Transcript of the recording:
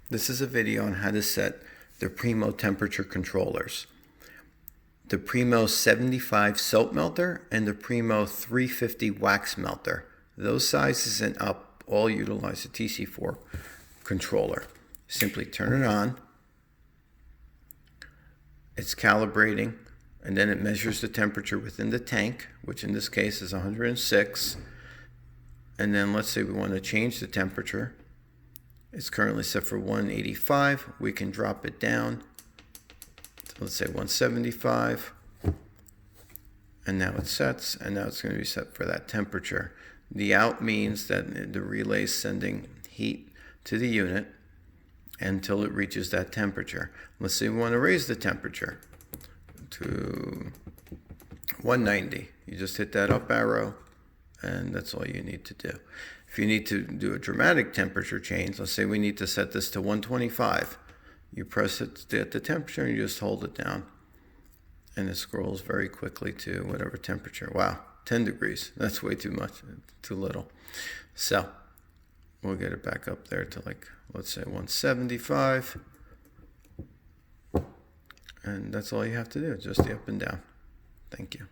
This is a video on how to set the PRIMO temperature controllers. The PRIMO 75 soap melter and the PRIMO 350 wax melter. Those sizes and up all utilize a TC4 controller. Simply turn it on. It's calibrating, and then it measures the temperature within the tank, which in this case is 106. And then let's say we want to change the temperature. It's currently set for 185. We can drop it down to, let's say, 175. And now it sets, and now it's going to be set for that temperature. The out means that the relay is sending heat to the unit until it reaches that temperature. Let's say we want to raise the temperature to 190. You just hit that up arrow, and that's all you need to do. If you need to do a dramatic temperature change, let's say we need to set this to 125. You press it at the temperature and you just hold it down. And it scrolls very quickly to whatever temperature. Wow, 10 degrees. That's way too much, too little. So we'll get it back up there to, like, let's say 175. And that's all you have to do, just the up and down. Thank you.